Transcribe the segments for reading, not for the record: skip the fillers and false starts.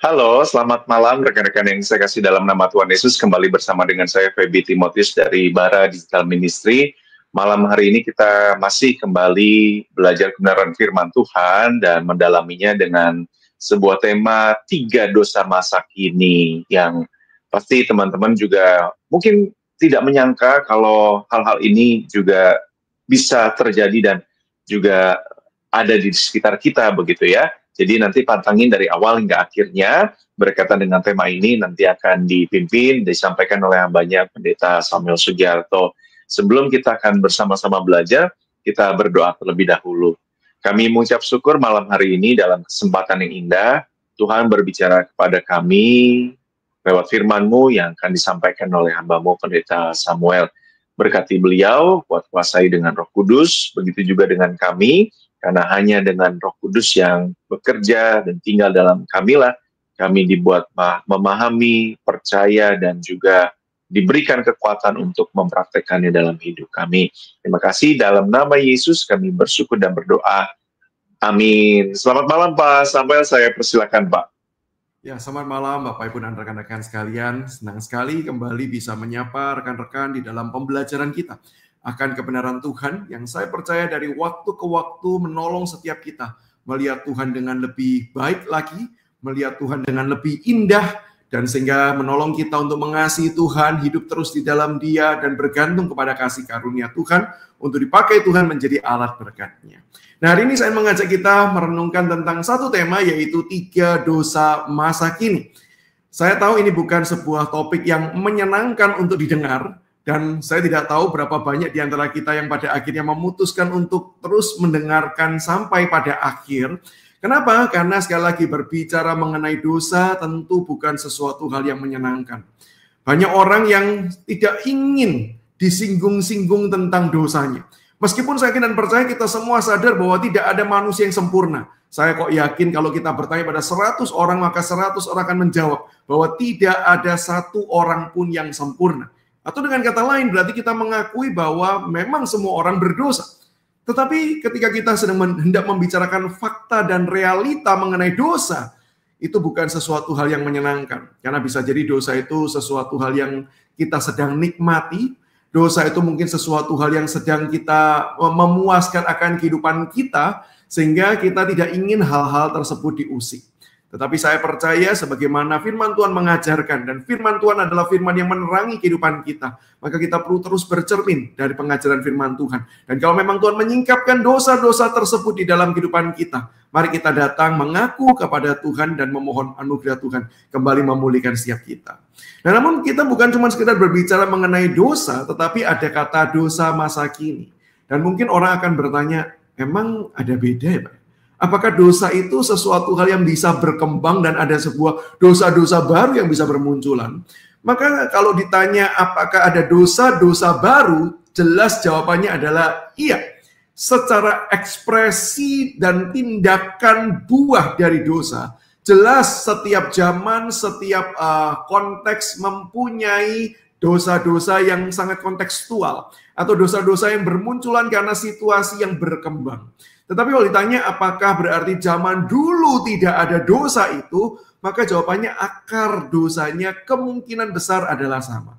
Halo, selamat malam rekan-rekan yang saya kasih dalam nama Tuhan Yesus. Kembali bersama dengan saya Feby Timotius dari Bara Digital Ministry. Malam hari ini kita masih kembali belajar kebenaran firman Tuhan dan mendalaminya dengan sebuah tema 3 dosa masa kini yang pasti teman-teman juga mungkin tidak menyangka kalau hal-hal ini juga bisa terjadi dan juga ada di sekitar kita begitu ya. Jadi nanti pantangin dari awal hingga akhirnya berkaitan dengan tema ini nanti akan dipimpin, disampaikan oleh hambanya Pendeta Samuel Sugiarto. Sebelum kita akan bersama-sama belajar, kita berdoa terlebih dahulu. Kami mengucap syukur malam hari ini dalam kesempatan yang indah, Tuhan berbicara kepada kami lewat firman-Mu yang akan disampaikan oleh hamba-Mu Pendeta Samuel. Berkati beliau, kuat kuasai dengan Roh Kudus, begitu juga dengan kami, karena hanya dengan Roh Kudus yang bekerja dan tinggal dalam kamilah, kami dibuat memahami, percaya, dan juga diberikan kekuatan untuk mempraktekannya dalam hidup kami. Terima kasih, dalam nama Yesus kami bersyukur dan berdoa. Amin. Selamat malam Pak Samuel, saya persilakan Pak. Ya, selamat malam Bapak Ibu dan rekan-rekan sekalian. Senang sekali kembali bisa menyapa rekan-rekan di dalam pembelajaran kita akan kebenaran Tuhan yang saya percaya dari waktu ke waktu menolong setiap kita melihat Tuhan dengan lebih baik lagi, melihat Tuhan dengan lebih indah, dan sehingga menolong kita untuk mengasihi Tuhan, hidup terus di dalam Dia, dan bergantung kepada kasih karunia Tuhan untuk dipakai Tuhan menjadi alat berkat-Nya. Nah, hari ini saya mengajak kita merenungkan tentang satu tema, yaitu 3 dosa masa kini. Saya tahu ini bukan sebuah topik yang menyenangkan untuk didengar, dan saya tidak tahu berapa banyak di antara kita yang pada akhirnya memutuskan untuk terus mendengarkan sampai pada akhir. Kenapa? Karena sekali lagi berbicara mengenai dosa tentu bukan sesuatu hal yang menyenangkan. Banyak orang yang tidak ingin disinggung-singgung tentang dosanya. Meskipun saya yakin dan percaya kita semua sadar bahwa tidak ada manusia yang sempurna. Saya kok yakin kalau kita bertanya pada 100 orang, maka 100 orang akan menjawab bahwa tidak ada satu orang pun yang sempurna. Atau dengan kata lain, berarti kita mengakui bahwa memang semua orang berdosa. Tetapi ketika kita sedang hendak membicarakan fakta dan realita mengenai dosa, itu bukan sesuatu hal yang menyenangkan. Karena bisa jadi dosa itu sesuatu hal yang kita sedang nikmati, dosa itu mungkin sesuatu hal yang sedang kita memuaskan akan kehidupan kita, sehingga kita tidak ingin hal-hal tersebut diusik. Tetapi saya percaya sebagaimana firman Tuhan mengajarkan, dan firman Tuhan adalah firman yang menerangi kehidupan kita, maka kita perlu terus bercermin dari pengajaran firman Tuhan. Dan kalau memang Tuhan menyingkapkan dosa-dosa tersebut di dalam kehidupan kita, mari kita datang mengaku kepada Tuhan dan memohon anugerah Tuhan kembali memulihkan setiap kita. Nah, namun kita bukan cuma sekedar berbicara mengenai dosa, tetapi ada kata dosa masa kini. Dan mungkin orang akan bertanya, emang ada beda ya Pak? Apakah dosa itu sesuatu hal yang bisa berkembang dan ada sebuah dosa-dosa baru yang bisa bermunculan? Maka kalau ditanya apakah ada dosa-dosa baru, jelas jawabannya adalah iya. Secara ekspresi dan tindakan buah dari dosa, jelas setiap zaman, setiap konteks mempunyai dosa-dosa yang sangat kontekstual atau dosa-dosa yang bermunculan karena situasi yang berkembang. Tetapi kalau ditanya apakah berarti zaman dulu tidak ada dosa itu, maka jawabannya akar dosanya kemungkinan besar adalah sama.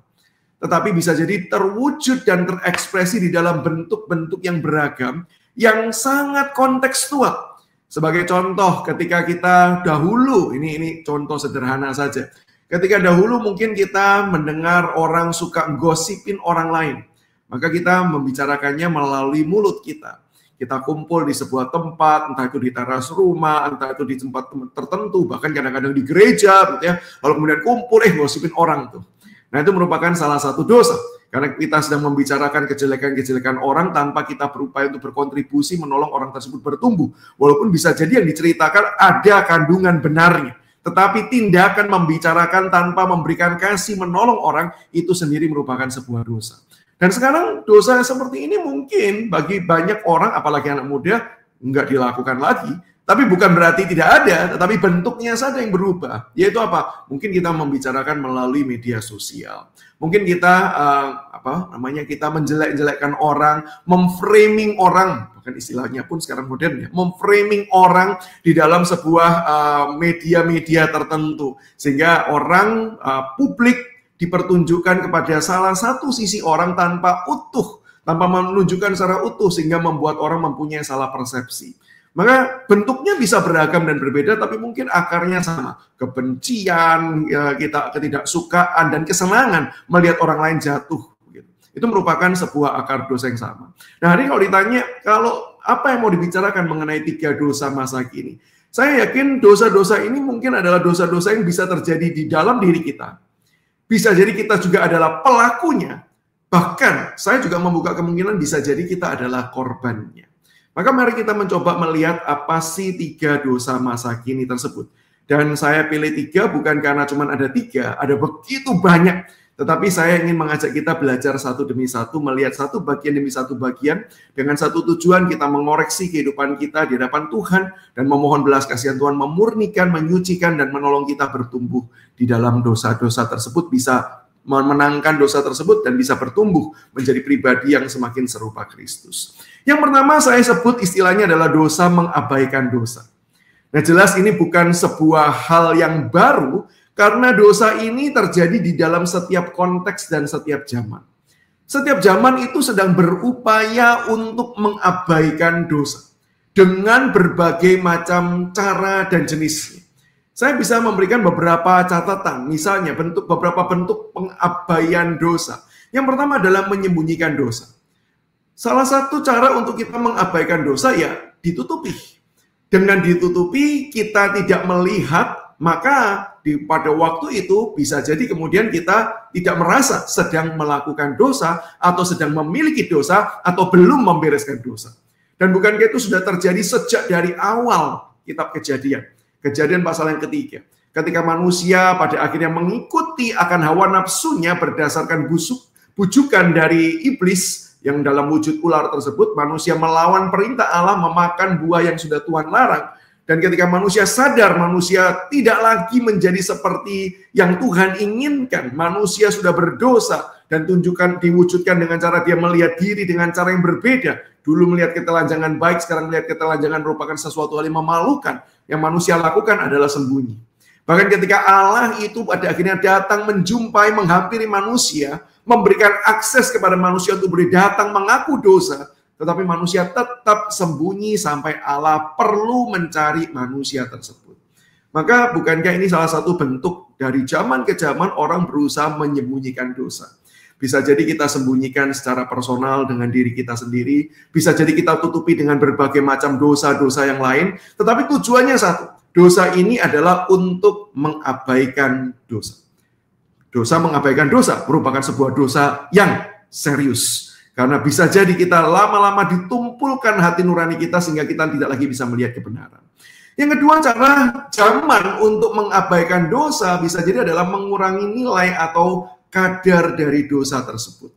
Tetapi bisa jadi terwujud dan terekspresi di dalam bentuk-bentuk yang beragam, yang sangat kontekstual. Sebagai contoh, ketika kita dahulu, ini contoh sederhana saja. Ketika dahulu mungkin kita mendengar orang suka gosipin orang lain, maka kita membicarakannya melalui mulut kita. Kita kumpul di sebuah tempat, entah itu di teras rumah, entah itu di tempat tertentu, bahkan kadang-kadang di gereja, gitu ya. Lalu kemudian kumpul, gosipin orang tuh. Nah, itu merupakan salah satu dosa. Karena kita sedang membicarakan kejelekan-kejelekan orang tanpa kita berupaya untuk berkontribusi menolong orang tersebut bertumbuh. Walaupun bisa jadi yang diceritakan ada kandungan benarnya. Tetapi tindakan membicarakan tanpa memberikan kasih menolong orang, itu sendiri merupakan sebuah dosa. Dan sekarang dosa seperti ini mungkin bagi banyak orang, apalagi anak muda, nggak dilakukan lagi. Tapi bukan berarti tidak ada, tetapi bentuknya saja yang berubah. Yaitu apa? Mungkin kita membicarakan melalui media sosial. Mungkin kita kita menjelek-jelekkan orang, memframing orang, bahkan istilahnya pun sekarang modern ya, memframing orang di dalam sebuah media-media tertentu, sehingga orang publik dipertunjukkan kepada salah satu sisi orang tanpa menunjukkan secara utuh, sehingga membuat orang mempunyai salah persepsi. Maka bentuknya bisa beragam dan berbeda, tapi mungkin akarnya sama. Kebencian, ketidaksukaan, dan kesenangan melihat orang lain jatuh. Itu merupakan sebuah akar dosa yang sama. Nah, hari kalau ditanya, apa yang mau dibicarakan mengenai 3 dosa masa kini? Saya yakin dosa-dosa ini mungkin adalah dosa-dosa yang bisa terjadi di dalam diri kita. Bisa jadi kita juga adalah pelakunya. Bahkan, saya juga membuka kemungkinan bisa jadi kita adalah korbannya. Maka mari kita mencoba melihat apa sih 3 dosa masa kini tersebut. Dan saya pilih 3 bukan karena cuma ada 3, ada begitu banyak. Tetapi saya ingin mengajak kita belajar satu demi satu, melihat satu bagian demi satu bagian, dengan satu tujuan kita mengoreksi kehidupan kita di hadapan Tuhan, dan memohon belas kasihan Tuhan memurnikan, menyucikan, dan menolong kita bertumbuh di dalam dosa-dosa tersebut, bisa memenangkan dosa tersebut dan bisa bertumbuh menjadi pribadi yang semakin serupa Kristus. Yang pertama saya sebut istilahnya adalah dosa mengabaikan dosa. Nah, jelas ini bukan sebuah hal yang baru, karena dosa ini terjadi di dalam setiap konteks dan setiap zaman. Setiap zaman itu sedang berupaya untuk mengabaikan dosa dengan berbagai macam cara dan jenisnya. Saya bisa memberikan beberapa catatan, misalnya beberapa bentuk pengabaian dosa. Yang pertama adalah menyembunyikan dosa. Salah satu cara untuk kita mengabaikan dosa ya ditutupi. Dengan ditutupi kita tidak melihat, maka pada waktu itu bisa jadi kemudian kita tidak merasa sedang melakukan dosa atau sedang memiliki dosa atau belum membereskan dosa. Dan bukankah itu sudah terjadi sejak dari awal kitab Kejadian. Kejadian pasal yang ketiga. Ketika manusia pada akhirnya mengikuti akan hawa nafsunya berdasarkan bujukan dari iblis yang dalam wujud ular tersebut, manusia melawan perintah Allah memakan buah yang sudah Tuhan larang. Dan ketika manusia sadar, manusia tidak lagi menjadi seperti yang Tuhan inginkan. Manusia sudah berdosa dan diwujudkan dengan cara dia melihat diri dengan cara yang berbeda. Dulu melihat ketelanjangan baik, sekarang melihat ketelanjangan merupakan sesuatu hal yang memalukan. Yang manusia lakukan adalah sembunyi. Bahkan ketika Allah itu pada akhirnya datang menjumpai, menghampiri manusia, memberikan akses kepada manusia untuk boleh datang mengaku dosa, tetapi manusia tetap sembunyi sampai Allah perlu mencari manusia tersebut. Maka bukankah ini salah satu bentuk dari zaman ke zaman orang berusaha menyembunyikan dosa? Bisa jadi kita sembunyikan secara personal dengan diri kita sendiri, bisa jadi kita tutupi dengan berbagai macam dosa-dosa yang lain, tetapi tujuannya satu. Dosa ini adalah untuk mengabaikan dosa. Dosa mengabaikan dosa merupakan sebuah dosa yang serius. Karena bisa jadi kita lama-lama ditumpulkan hati nurani kita sehingga kita tidak lagi bisa melihat kebenaran. Yang kedua, cara zaman untuk mengabaikan dosa bisa jadi adalah mengurangi nilai atau kadar dari dosa tersebut.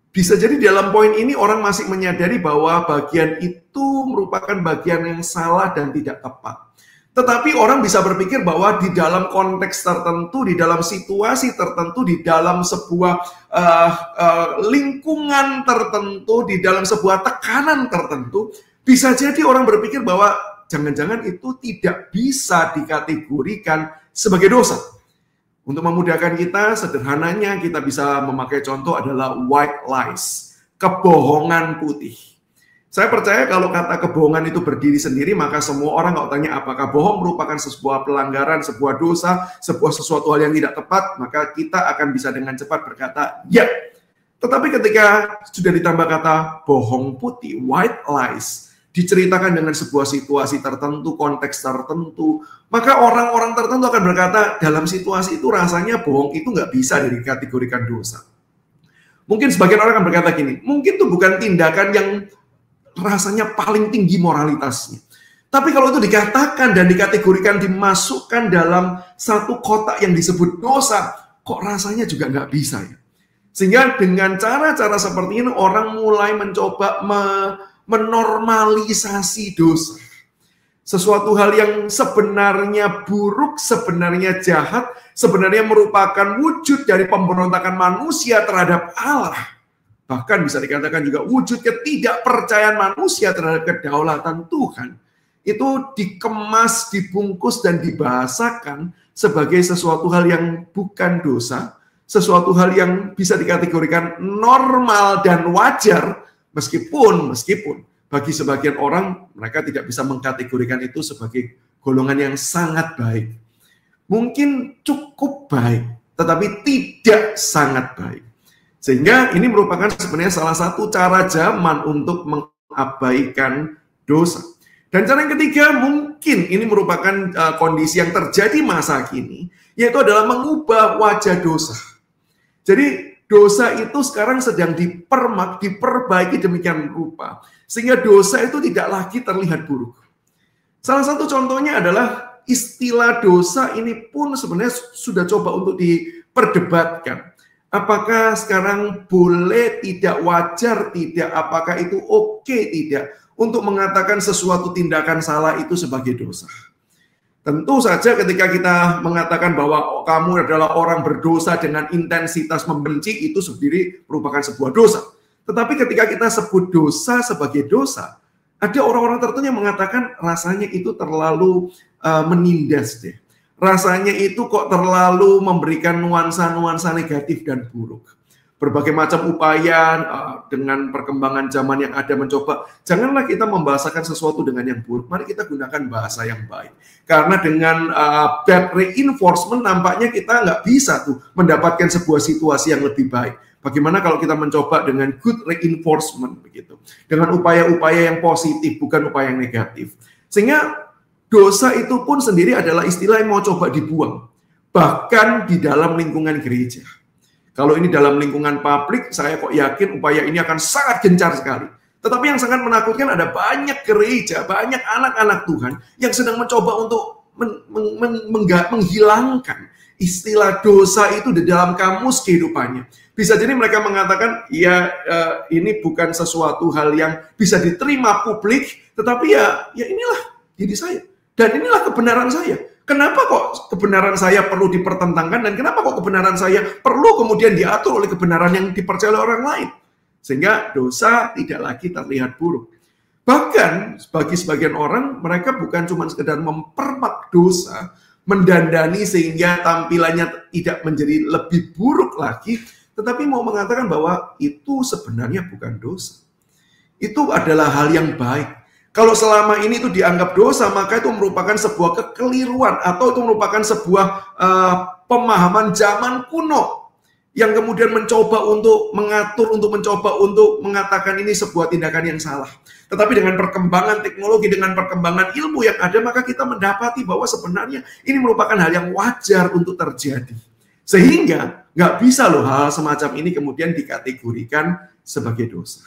Bisa jadi dalam poin ini orang masih menyadari bahwa bagian itu merupakan bagian yang salah dan tidak tepat. Tetapi orang bisa berpikir bahwa di dalam konteks tertentu, di dalam situasi tertentu, di dalam sebuah lingkungan tertentu, di dalam sebuah tekanan tertentu, bisa jadi orang berpikir bahwa jangan-jangan itu tidak bisa dikategorikan sebagai dosa. Untuk memudahkan kita, sederhananya kita bisa memakai contoh adalah white lies, kebohongan putih. Saya percaya kalau kata kebohongan itu berdiri sendiri, maka semua orang kalau tanya apakah bohong merupakan sebuah pelanggaran, sebuah dosa, sebuah sesuatu hal yang tidak tepat, maka kita akan bisa dengan cepat berkata, ya. Tetapi ketika sudah ditambah kata bohong putih, white lies, diceritakan dengan sebuah situasi tertentu, konteks tertentu, maka orang-orang tertentu akan berkata, dalam situasi itu rasanya bohong itu nggak bisa dikategorikan dosa. Mungkin sebagian orang akan berkata gini, mungkin itu bukan tindakan yang rasanya paling tinggi moralitasnya. Tapi kalau itu dikatakan dan dikategorikan, dimasukkan dalam satu kotak yang disebut dosa, kok rasanya juga nggak bisa ya. Sehingga dengan cara-cara seperti ini, orang mulai mencoba menormalisasi dosa. Sesuatu hal yang sebenarnya buruk, sebenarnya jahat, sebenarnya merupakan wujud dari pemberontakan manusia terhadap Allah. Bahkan bisa dikatakan juga wujud ketidakpercayaan manusia terhadap kedaulatan Tuhan. Itu dikemas, dibungkus, dan dibahasakan sebagai sesuatu hal yang bukan dosa, sesuatu hal yang bisa dikategorikan normal dan wajar, meskipun bagi sebagian orang, mereka tidak bisa mengkategorikan itu sebagai golongan yang sangat baik. Mungkin cukup baik, tetapi tidak sangat baik. Sehingga ini merupakan sebenarnya salah satu cara zaman untuk mengabaikan dosa. Dan cara yang ketiga, mungkin ini merupakan kondisi yang terjadi masa kini, yaitu adalah mengubah wajah dosa. Jadi, dosa itu sekarang sedang diperbaiki demikian rupa, sehingga dosa itu tidak lagi terlihat buruk. Salah satu contohnya adalah istilah dosa ini pun sebenarnya sudah coba untuk diperdebatkan. Apakah sekarang boleh, tidak, wajar, tidak, apakah itu oke, tidak, untuk mengatakan sesuatu tindakan salah itu sebagai dosa. Tentu saja ketika kita mengatakan bahwa kamu adalah orang berdosa dengan intensitas membenci, itu sendiri merupakan sebuah dosa. Tetapi ketika kita sebut dosa sebagai dosa, ada orang-orang tertentu yang mengatakan rasanya itu terlalu menindas deh. Rasanya itu kok terlalu memberikan nuansa-nuansa negatif dan buruk. Berbagai macam upaya dengan perkembangan zaman yang ada mencoba, janganlah kita membahasakan sesuatu dengan yang buruk, mari kita gunakan bahasa yang baik. Karena dengan bad reinforcement nampaknya kita nggak bisa tuh mendapatkan sebuah situasi yang lebih baik. Bagaimana kalau kita mencoba dengan good reinforcement begitu, dengan upaya-upaya yang positif, bukan upaya yang negatif. Sehingga dosa itu pun sendiri adalah istilah yang mau coba dibuang, bahkan di dalam lingkungan gereja. Kalau ini dalam lingkungan publik, saya kok yakin upaya ini akan sangat gencar sekali. Tetapi yang sangat menakutkan ada banyak gereja, banyak anak-anak Tuhan yang sedang mencoba untuk menghilangkan istilah dosa itu di dalam kamus kehidupannya. Bisa jadi mereka mengatakan, ya ini bukan sesuatu hal yang bisa diterima publik, tetapi ya inilah diri saya. Dan inilah kebenaran saya. Kenapa kok kebenaran saya perlu dipertentangkan dan kenapa kok kebenaran saya perlu kemudian diatur oleh kebenaran yang dipercaya oleh orang lain? Sehingga dosa tidak lagi terlihat buruk. Bahkan bagi sebagian orang, mereka bukan cuma sekedar mempermak dosa, mendandani sehingga tampilannya tidak menjadi lebih buruk lagi, tetapi mau mengatakan bahwa itu sebenarnya bukan dosa. Itu adalah hal yang baik. Kalau selama ini itu dianggap dosa, maka itu merupakan sebuah kekeliruan atau itu merupakan sebuah pemahaman zaman kuno yang kemudian mencoba untuk mengatur, untuk mencoba untuk mengatakan ini sebuah tindakan yang salah. Tetapi dengan perkembangan teknologi, dengan perkembangan ilmu yang ada, maka kita mendapati bahwa sebenarnya ini merupakan hal yang wajar untuk terjadi. Sehingga nggak bisa loh hal semacam ini kemudian dikategorikan sebagai dosa.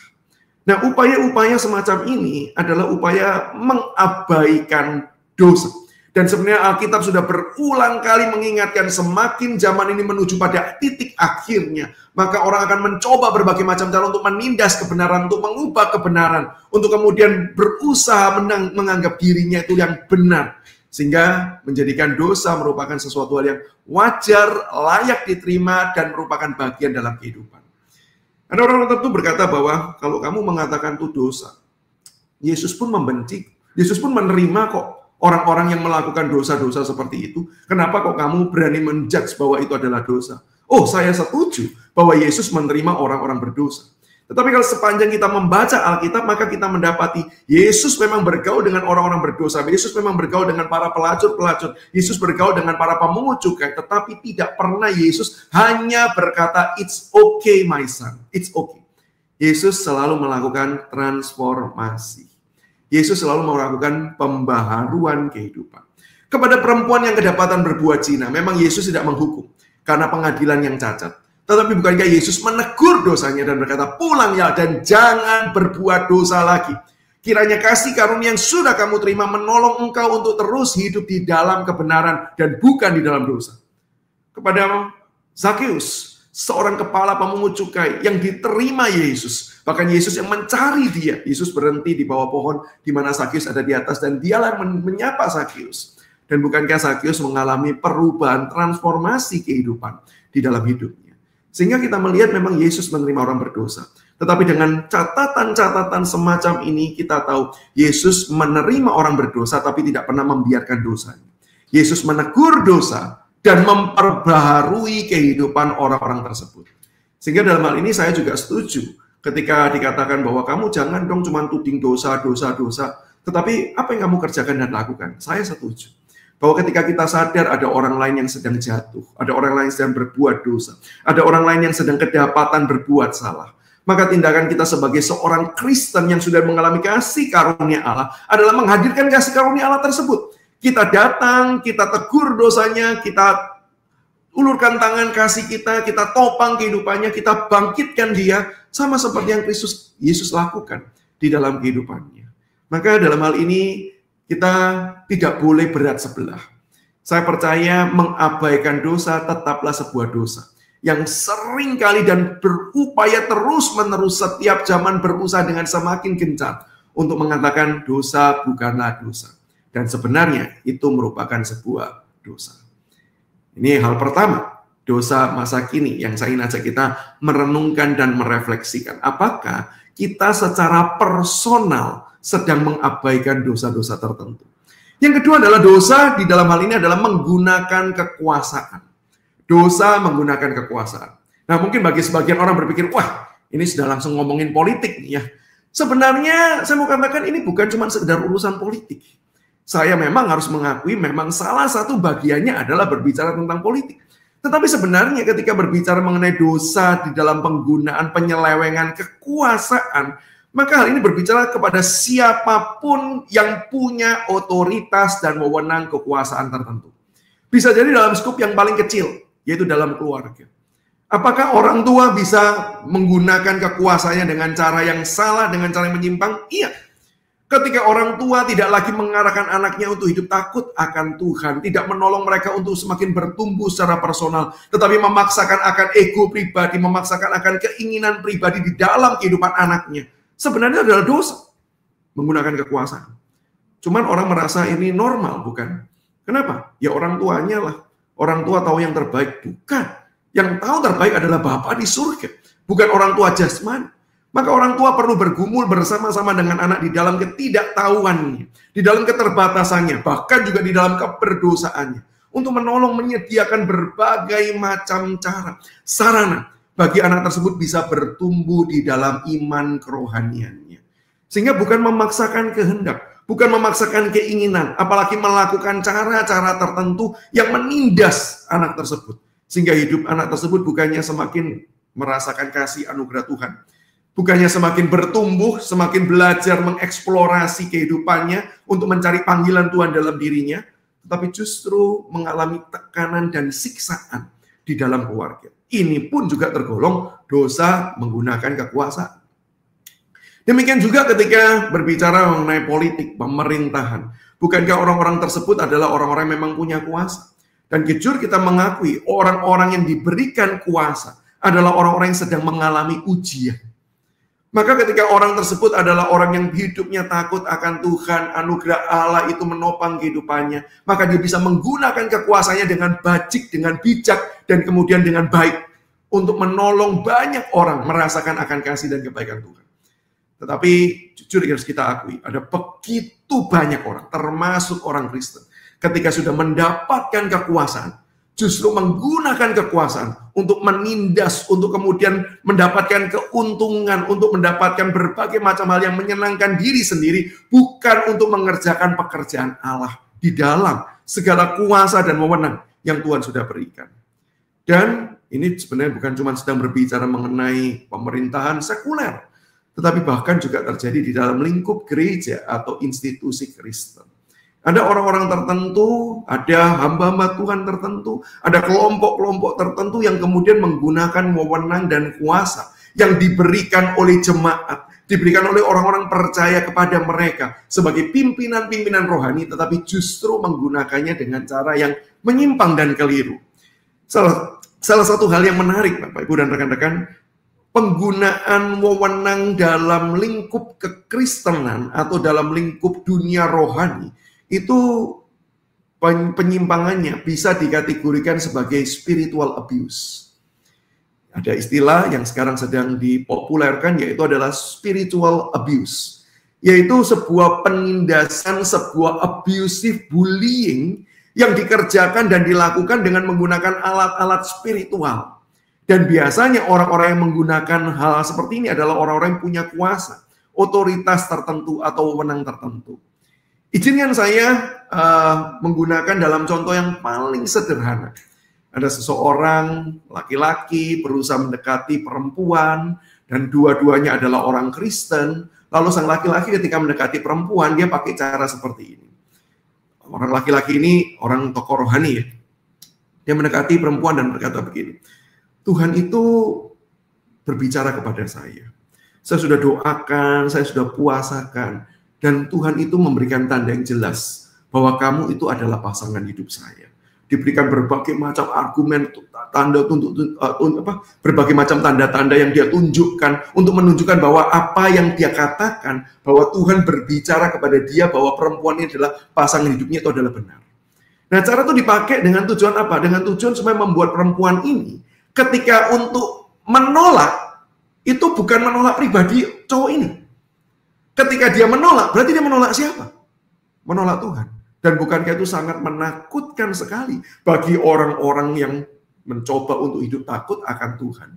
Nah, upaya-upaya semacam ini adalah upaya mengabaikan dosa. Dan sebenarnya Alkitab sudah berulang kali mengingatkan semakin zaman ini menuju pada titik akhirnya, maka orang akan mencoba berbagai macam cara untuk menindas kebenaran, untuk mengubah kebenaran, untuk kemudian berusaha menganggap dirinya itu yang benar. Sehingga menjadikan dosa merupakan sesuatu hal yang wajar, layak diterima, dan merupakan bagian dalam kehidupan. Ada orang tertentu berkata bahwa kalau kamu mengatakan itu dosa, Yesus pun membenci, Yesus pun menerima kok orang-orang yang melakukan dosa-dosa seperti itu. Kenapa kok kamu berani menjudge bahwa itu adalah dosa? Oh, saya setuju bahwa Yesus menerima orang-orang berdosa. Tetapi kalau sepanjang kita membaca Alkitab, maka kita mendapati Yesus memang bergaul dengan orang-orang berdosa. Yesus memang bergaul dengan para pelacur-pelacur. Yesus bergaul dengan para pemungut cukai. Tetapi tidak pernah Yesus hanya berkata, it's okay my son, it's okay. Yesus selalu melakukan transformasi. Yesus selalu melakukan pembaharuan kehidupan. Kepada perempuan yang kedapatan berbuat zina, memang Yesus tidak menghukum karena pengadilan yang cacat. Tetapi bukankah Yesus menegur dosanya dan berkata, pulang ya dan jangan berbuat dosa lagi. Kiranya kasih karunia yang sudah kamu terima menolong engkau untuk terus hidup di dalam kebenaran dan bukan di dalam dosa. Kepada Zakeus seorang kepala pemungut cukai yang diterima Yesus. Bahkan Yesus yang mencari dia. Yesus berhenti di bawah pohon di mana Sakius ada di atas dan dialah menyapa Sakius. Dan bukankah Sakius mengalami perubahan transformasi kehidupan di dalam hidupnya. Sehingga kita melihat memang Yesus menerima orang berdosa. Tetapi dengan catatan-catatan semacam ini kita tahu Yesus menerima orang berdosa tapi tidak pernah membiarkan dosanya. Yesus menegur dosa dan memperbaharui kehidupan orang-orang tersebut. Sehingga dalam hal ini saya juga setuju ketika dikatakan bahwa kamu jangan dong cuma tuding dosa, tetapi apa yang kamu kerjakan dan lakukan. Saya setuju bahwa ketika kita sadar ada orang lain yang sedang jatuh, ada orang lain yang sedang berbuat dosa, ada orang lain yang sedang kedapatan berbuat salah, maka tindakan kita sebagai seorang Kristen yang sudah mengalami kasih karunia Allah adalah menghadirkan kasih karunia Allah tersebut. Kita datang, kita tegur dosanya, kita ulurkan tangan kasih kita topang kehidupannya, kita bangkitkan dia, sama seperti yang Yesus lakukan di dalam kehidupannya. Maka dalam hal ini, kita tidak boleh berat sebelah. Saya percaya mengabaikan dosa tetaplah sebuah dosa yang sering kali dan berupaya terus-menerus setiap zaman berusaha dengan semakin gencar untuk mengatakan dosa bukanlah dosa. Dan sebenarnya itu merupakan sebuah dosa. Ini hal pertama, dosa masa kini yang saya ingin ajak kita merenungkan dan merefleksikan. Apakah kita secara personal sedang mengabaikan dosa-dosa tertentu? Yang kedua adalah dosa di dalam hal ini adalah menggunakan kekuasaan. Dosa menggunakan kekuasaan. Nah, mungkin bagi sebagian orang berpikir, wah, ini sudah langsung ngomongin politik nih ya. Sebenarnya saya mau katakan ini bukan cuma sekedar urusan politik. Saya memang harus mengakui memang salah satu bagiannya adalah berbicara tentang politik. Tetapi sebenarnya ketika berbicara mengenai dosa di dalam penggunaan penyelewengan kekuasaan, maka hal ini berbicara kepada siapapun yang punya otoritas dan wewenang kekuasaan tertentu. Bisa jadi dalam skup yang paling kecil, yaitu dalam keluarga. Apakah orang tua bisa menggunakan kekuasaannya dengan cara yang salah, dengan cara yang menyimpang? Iya. Ketika orang tua tidak lagi mengarahkan anaknya untuk hidup takut akan Tuhan, tidak menolong mereka untuk semakin bertumbuh secara personal, tetapi memaksakan akan ego pribadi, memaksakan akan keinginan pribadi di dalam kehidupan anaknya, sebenarnya adalah dosa menggunakan kekuasaan. Cuman orang merasa ini normal, bukan? Kenapa? Ya orang tuanya lah. Orang tua tahu yang terbaik. Bukan. Yang tahu terbaik adalah Bapa di surga. Bukan orang tua jasmani. Maka orang tua perlu bergumul bersama-sama dengan anak di dalam ketidaktahuannya, di dalam keterbatasannya, bahkan juga di dalam keberdosaannya, untuk menolong menyediakan berbagai macam cara, sarana, bagi anak tersebut bisa bertumbuh di dalam iman kerohaniannya. Sehingga bukan memaksakan kehendak, bukan memaksakan keinginan, apalagi melakukan cara-cara tertentu yang menindas anak tersebut. Sehingga hidup anak tersebut bukannya semakin merasakan kasih anugerah Tuhan, bukannya semakin bertumbuh, semakin belajar mengeksplorasi kehidupannya untuk mencari panggilan Tuhan dalam dirinya, tetapi justru mengalami tekanan dan siksaan di dalam keluarga. Ini pun juga tergolong dosa menggunakan kekuasaan. Demikian juga ketika berbicara mengenai politik, pemerintahan. Bukankah orang-orang tersebut adalah orang-orang yang memang punya kuasa? Dan jujur kita mengakui orang-orang yang diberikan kuasa adalah orang-orang yang sedang mengalami ujian. Maka ketika orang tersebut adalah orang yang hidupnya takut akan Tuhan, anugerah Allah itu menopang kehidupannya, maka dia bisa menggunakan kekuasaannya dengan bajik, dengan bijak, dan kemudian dengan baik untuk menolong banyak orang merasakan akan kasih dan kebaikan Tuhan. Tetapi jujur harus kita akui, ada begitu banyak orang, termasuk orang Kristen, ketika sudah mendapatkan kekuasaan, justru menggunakan kekuasaan untuk menindas, untuk kemudian mendapatkan keuntungan, untuk mendapatkan berbagai macam hal yang menyenangkan diri sendiri, bukan untuk mengerjakan pekerjaan Allah di dalam segala kuasa dan wewenang yang Tuhan sudah berikan. Dan ini sebenarnya bukan cuma sedang berbicara mengenai pemerintahan sekuler, tetapi bahkan juga terjadi di dalam lingkup gereja atau institusi Kristen. Ada orang-orang tertentu, ada hamba-hamba Tuhan tertentu, ada kelompok-kelompok tertentu yang kemudian menggunakan wewenang dan kuasa yang diberikan oleh jemaat, diberikan oleh orang-orang percaya kepada mereka sebagai pimpinan-pimpinan rohani, tetapi justru menggunakannya dengan cara yang menyimpang dan keliru. Salah salah satu hal yang menarik Bapak Ibu dan rekan-rekan, penggunaan wewenang dalam lingkup kekristenan atau dalam lingkup dunia rohani itu penyimpangannya bisa dikategorikan sebagai spiritual abuse. Ada istilah yang sekarang sedang dipopulerkan yaitu adalah spiritual abuse, yaitu sebuah penindasan, sebuah abusive bullying yang dikerjakan dan dilakukan dengan menggunakan alat-alat spiritual. Dan biasanya orang-orang yang menggunakan hal seperti ini adalah orang-orang yang punya kuasa, otoritas tertentu atau wewenang tertentu. Izinkan saya menggunakan dalam contoh yang paling sederhana. Ada seseorang laki-laki berusaha mendekati perempuan dan dua-duanya adalah orang Kristen. Lalu sang laki-laki ketika mendekati perempuan dia pakai cara seperti ini. Orang laki-laki ini orang tokoh rohani ya. Dia mendekati perempuan dan berkata begini, Tuhan itu berbicara kepada saya. Saya sudah doakan, saya sudah puasakan, dan Tuhan itu memberikan tanda yang jelas bahwa kamu itu adalah pasangan hidup saya. Diberikan berbagai macam argumen, berbagai macam tanda-tanda yang dia tunjukkan untuk menunjukkan bahwa apa yang dia katakan, bahwa Tuhan berbicara kepada dia bahwa perempuan ini adalah pasangan hidupnya itu adalah benar. Nah, cara itu dipakai dengan tujuan apa? Dengan tujuan supaya membuat perempuan ini ketika untuk menolak, itu bukan menolak pribadi cowok ini. Ketika dia menolak, berarti dia menolak siapa? Menolak Tuhan. Dan bukankah itu sangat menakutkan sekali bagi orang-orang yang mencoba untuk hidup takut akan Tuhan.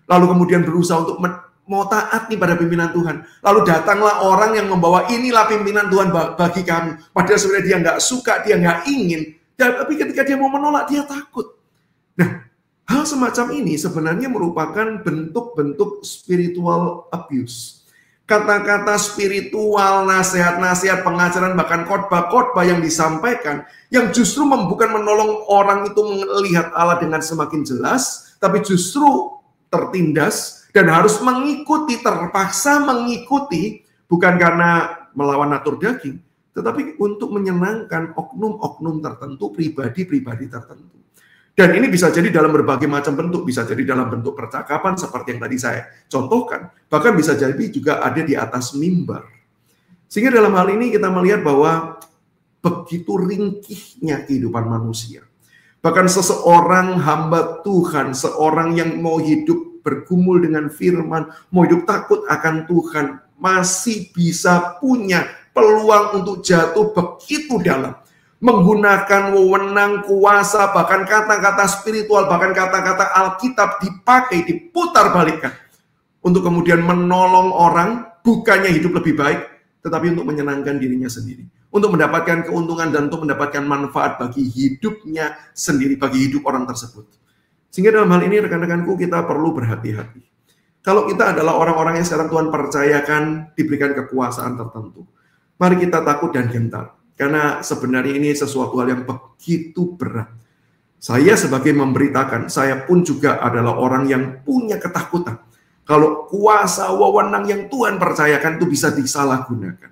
Lalu kemudian berusaha untuk mau taat nih pada pimpinan Tuhan. Lalu datanglah orang yang membawa inilah pimpinan Tuhan bagi kamu. Padahal sebenarnya dia nggak suka, dia nggak ingin. Tapi ketika dia mau menolak, dia takut. Nah, hal semacam ini sebenarnya merupakan bentuk-bentuk spiritual abuse. Kata-kata spiritual, nasihat-nasihat, pengajaran, bahkan khotbah-khotbah yang disampaikan, yang justru bukan menolong orang itu melihat Allah dengan semakin jelas, tapi justru tertindas dan harus mengikuti, terpaksa mengikuti, bukan karena melawan natur daging, tetapi untuk menyenangkan oknum-oknum tertentu, pribadi-pribadi tertentu. Dan ini bisa jadi dalam berbagai macam bentuk, bisa jadi dalam bentuk percakapan seperti yang tadi saya contohkan, bahkan bisa jadi juga ada di atas mimbar. Sehingga dalam hal ini kita melihat bahwa begitu ringkihnya kehidupan manusia. Bahkan seseorang hamba Tuhan, seorang yang mau hidup bergumul dengan firman, mau hidup takut akan Tuhan, masih bisa punya peluang untuk jatuh begitu dalam. Menggunakan wewenang, kuasa, bahkan kata-kata spiritual, bahkan kata-kata Alkitab dipakai, diputar balikan. Untuk kemudian menolong orang, bukannya hidup lebih baik, tetapi untuk menyenangkan dirinya sendiri. Untuk mendapatkan keuntungan dan untuk mendapatkan manfaat bagi hidupnya sendiri, bagi hidup orang tersebut. Sehingga dalam hal ini rekan-rekanku kita perlu berhati-hati. Kalau kita adalah orang-orang yang sekarang Tuhan percayakan diberikan kekuasaan tertentu, mari kita takut dan gentar. Karena sebenarnya ini sesuatu hal yang begitu berat. Saya sebagai memberitakan, saya pun juga adalah orang yang punya ketakutan. Kalau kuasa wewenang yang Tuhan percayakan itu bisa disalahgunakan.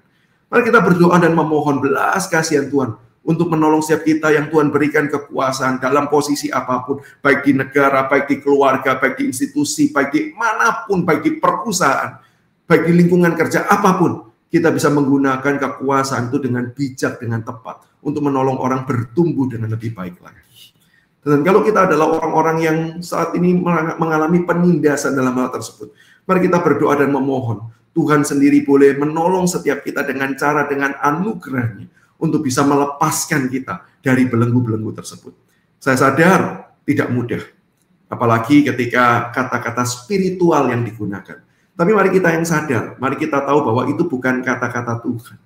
Mari kita berdoa dan memohon belas kasihan Tuhan untuk menolong setiap kita yang Tuhan berikan kekuasaan dalam posisi apapun. Baik di negara, baik di keluarga, baik di institusi, baik di manapun, baik di perusahaan, baik di lingkungan kerja, apapun. Kita bisa menggunakan kekuasaan itu dengan bijak, dengan tepat, untuk menolong orang bertumbuh dengan lebih baik lagi. Dan kalau kita adalah orang-orang yang saat ini mengalami penindasan dalam hal tersebut, mari kita berdoa dan memohon, Tuhan sendiri boleh menolong setiap kita dengan cara, dengan anugerahnya, untuk bisa melepaskan kita dari belenggu-belenggu tersebut. Saya sadar tidak mudah, apalagi ketika kata-kata spiritual yang digunakan. Tapi mari kita yang sadar, mari kita tahu bahwa itu bukan kata-kata Tuhan.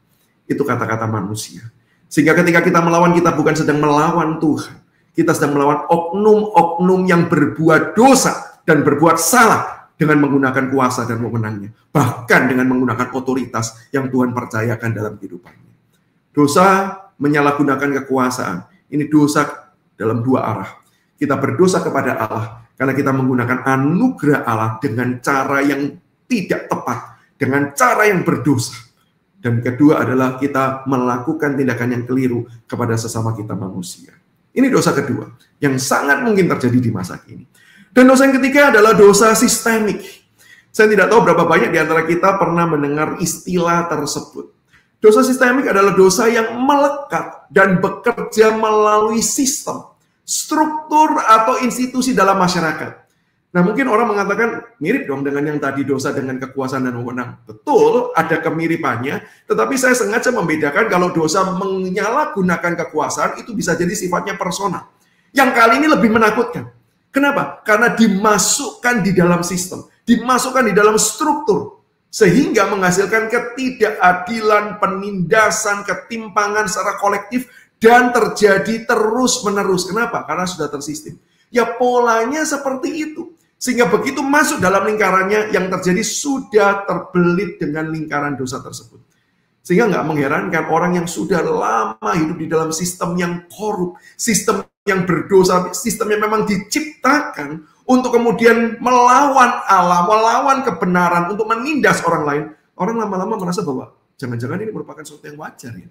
Itu kata-kata manusia. Sehingga ketika kita melawan, kita bukan sedang melawan Tuhan. Kita sedang melawan oknum-oknum yang berbuat dosa dan berbuat salah dengan menggunakan kuasa dan wewenangnya. Bahkan dengan menggunakan otoritas yang Tuhan percayakan dalam kehidupannya. Dosa menyalahgunakan kekuasaan. Ini dosa dalam dua arah. Kita berdosa kepada Allah karena kita menggunakan anugerah Allah dengan cara yang tidak tepat, dengan cara yang berdosa. Dan kedua adalah kita melakukan tindakan yang keliru kepada sesama kita manusia. Ini dosa kedua yang sangat mungkin terjadi di masa kini. Dan dosa yang ketiga adalah dosa sistemik. Saya tidak tahu berapa banyak di antara kita pernah mendengar istilah tersebut. Dosa sistemik adalah dosa yang melekat dan bekerja melalui sistem, struktur atau institusi dalam masyarakat. Nah, mungkin orang mengatakan mirip dong dengan yang tadi, dosa dengan kekuasaan dan wewenang. Betul, ada kemiripannya, tetapi saya sengaja membedakan kalau dosa menyalahgunakan kekuasaan itu bisa jadi sifatnya personal. Yang kali ini lebih menakutkan. Kenapa? Karena dimasukkan di dalam sistem, dimasukkan di dalam struktur, sehingga menghasilkan ketidakadilan, penindasan, ketimpangan secara kolektif, dan terjadi terus-menerus. Kenapa? Karena sudah tersistem. Ya polanya seperti itu. Sehingga begitu masuk dalam lingkarannya, yang terjadi sudah terbelit dengan lingkaran dosa tersebut. Sehingga nggak mengherankan orang yang sudah lama hidup di dalam sistem yang korup, sistem yang berdosa, sistem yang memang diciptakan untuk kemudian melawan Allah, melawan kebenaran, untuk menindas orang lain. Orang lama-lama merasa bahwa jangan-jangan ini merupakan sesuatu yang wajar ya.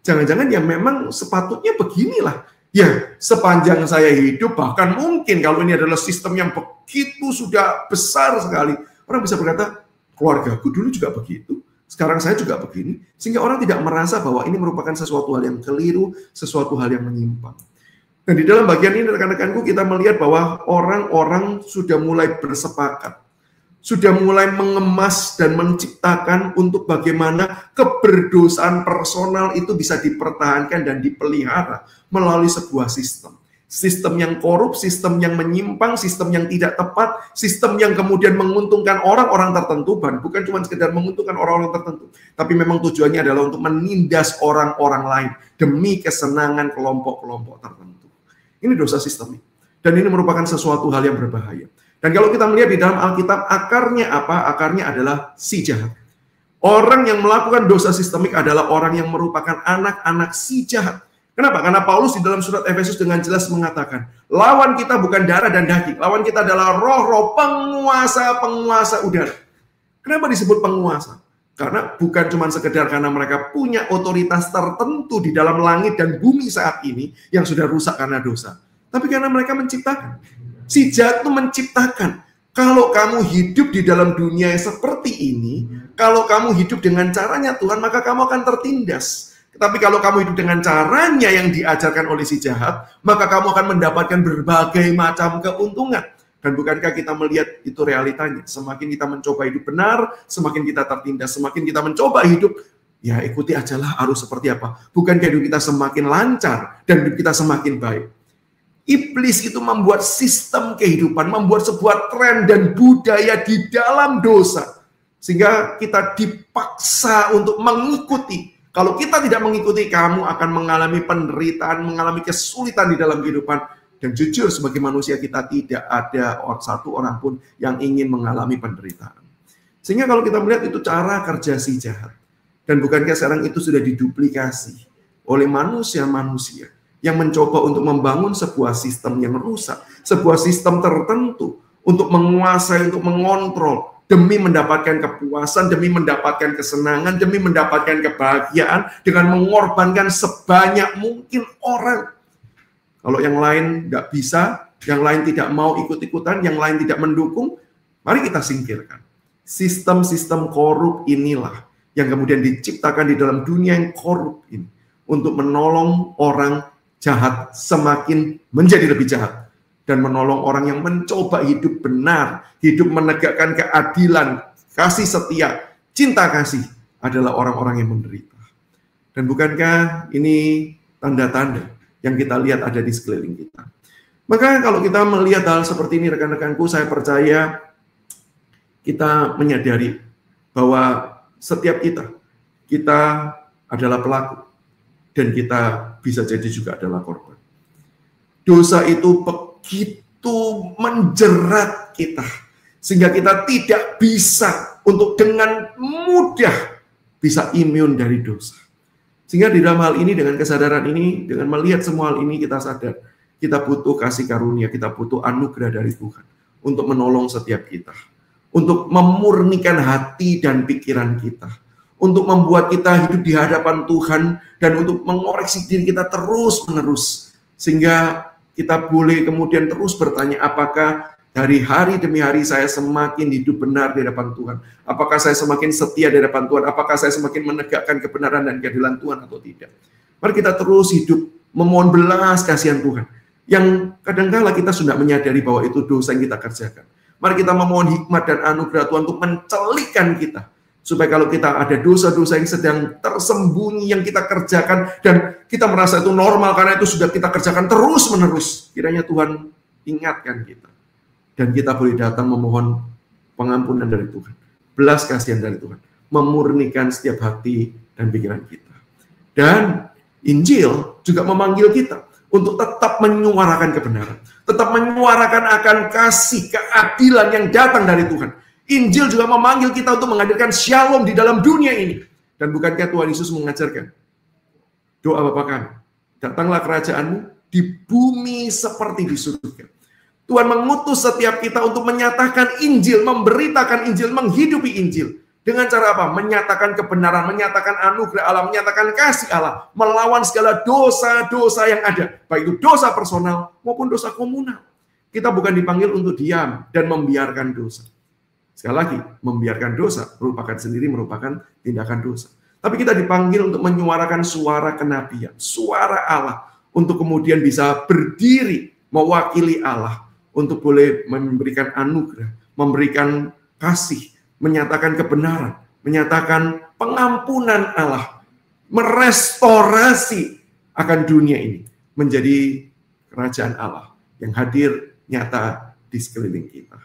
Jangan-jangan ya memang sepatutnya beginilah. Ya, sepanjang saya hidup, bahkan mungkin kalau ini adalah sistem yang begitu sudah besar sekali, orang bisa berkata, keluargaku dulu juga begitu, sekarang saya juga begini, sehingga orang tidak merasa bahwa ini merupakan sesuatu hal yang keliru, sesuatu hal yang menyimpang. Dan di dalam bagian ini, rekan-rekanku, kita melihat bahwa orang-orang sudah mulai bersepakat, sudah mulai mengemas dan menciptakan untuk bagaimana keberdosaan personal itu bisa dipertahankan dan dipelihara melalui sebuah sistem. Sistem yang korup, sistem yang menyimpang, sistem yang tidak tepat, sistem yang kemudian menguntungkan orang-orang tertentu, bukan cuma sekedar menguntungkan orang-orang tertentu, tapi memang tujuannya adalah untuk menindas orang-orang lain demi kesenangan kelompok-kelompok tertentu. Ini dosa sistemik. Dan ini merupakan sesuatu hal yang berbahaya. Dan kalau kita melihat di dalam Alkitab, akarnya apa? Akarnya adalah si jahat. Orang yang melakukan dosa sistemik adalah orang yang merupakan anak-anak si jahat. Kenapa? Karena Paulus di dalam surat Efesus dengan jelas mengatakan, lawan kita bukan darah dan daging, lawan kita adalah roh-roh penguasa-penguasa udara. Kenapa disebut penguasa? Karena bukan cuma sekedar karena mereka punya otoritas tertentu di dalam langit dan bumi saat ini yang sudah rusak karena dosa, tapi karena mereka menciptakan. Si jahat itu menciptakan. Kalau kamu hidup di dalam dunia yang seperti ini, kalau kamu hidup dengan caranya Tuhan, maka kamu akan tertindas. Tetapi kalau kamu hidup dengan caranya yang diajarkan oleh si jahat, maka kamu akan mendapatkan berbagai macam keuntungan. Dan bukankah kita melihat itu realitanya? Semakin kita mencoba hidup benar, semakin kita tertindas. Semakin kita mencoba hidup, ya ikuti ajalah arus seperti apa. Bukankah hidup kita semakin lancar dan hidup kita semakin baik? Iblis itu membuat sistem kehidupan, membuat sebuah tren dan budaya di dalam dosa. Sehingga kita dipaksa untuk mengikuti. Kalau kita tidak mengikuti, kamu akan mengalami penderitaan, mengalami kesulitan di dalam kehidupan. Dan jujur sebagai manusia kita tidak ada satu orang pun yang ingin mengalami penderitaan. Sehingga kalau kita melihat itu cara kerja si jahat. Dan bukankah sekarang itu sudah diduplikasi oleh manusia-manusia yang mencoba untuk membangun sebuah sistem yang rusak, sebuah sistem tertentu untuk menguasai, untuk mengontrol, demi mendapatkan kepuasan, demi mendapatkan kesenangan, demi mendapatkan kebahagiaan, dengan mengorbankan sebanyak mungkin orang. Kalau yang lain tidak bisa, yang lain tidak mau ikut-ikutan, yang lain tidak mendukung, mari kita singkirkan. Sistem-sistem korup inilah yang kemudian diciptakan di dalam dunia yang korup ini untuk menolong orang jahat semakin menjadi lebih jahat, dan menolong orang yang mencoba hidup benar, hidup menegakkan keadilan, kasih setia, cinta kasih adalah orang-orang yang menderita. Dan bukankah ini tanda-tanda yang kita lihat ada di sekeliling kita? Maka kalau kita melihat hal seperti ini, rekan-rekanku, saya percaya kita menyadari bahwa setiap kita adalah pelaku, dan kita bisa jadi juga adalah korban. Dosa itu begitu menjerat kita, sehingga kita tidak bisa untuk dengan mudah bisa imun dari dosa. Sehingga di dalam hal ini, dengan kesadaran ini, dengan melihat semua hal ini, kita sadar, kita butuh kasih karunia, kita butuh anugerah dari Tuhan untuk menolong setiap kita, untuk memurnikan hati dan pikiran kita, untuk membuat kita hidup di hadapan Tuhan, dan untuk mengoreksi diri kita terus-menerus, sehingga kita boleh kemudian terus bertanya, apakah Dari hari demi hari saya semakin hidup benar di hadapan Tuhan. Apakah saya semakin setia di hadapan Tuhan? Apakah saya semakin menegakkan kebenaran dan keadilan Tuhan atau tidak? Mari kita terus hidup memohon belas kasihan Tuhan. Yang kadangkala kita sudah menyadari bahwa itu dosa yang kita kerjakan. Mari kita memohon hikmat dan anugerah Tuhan untuk mencelikkan kita. Supaya kalau kita ada dosa-dosa yang sedang tersembunyi yang kita kerjakan dan kita merasa itu normal karena itu sudah kita kerjakan terus-menerus. Kiranya Tuhan ingatkan kita. Dan kita boleh datang memohon pengampunan dari Tuhan. Belas kasihan dari Tuhan. Memurnikan setiap hati dan pikiran kita. Dan Injil juga memanggil kita untuk tetap menyuarakan kebenaran. Tetap menyuarakan akan kasih, keadilan yang datang dari Tuhan. Injil juga memanggil kita untuk menghadirkan shalom di dalam dunia ini. Dan bukankah Tuhan Yesus mengajarkan doa Bapa kami, datanglah kerajaanmu di bumi seperti di surga. Tuhan mengutus setiap kita untuk menyatakan Injil, memberitakan Injil, menghidupi Injil. Dengan cara apa? Menyatakan kebenaran, menyatakan anugerah Allah, menyatakan kasih Allah, melawan segala dosa-dosa yang ada, baik itu dosa personal maupun dosa komunal. Kita bukan dipanggil untuk diam dan membiarkan dosa. Sekali lagi, membiarkan dosa merupakan tindakan dosa. Tapi kita dipanggil untuk menyuarakan suara kenabian, suara Allah, untuk kemudian bisa berdiri mewakili Allah, untuk boleh memberikan anugerah, memberikan kasih, menyatakan kebenaran, menyatakan pengampunan Allah, merestorasi akan dunia ini menjadi kerajaan Allah yang hadir nyata di sekeliling kita.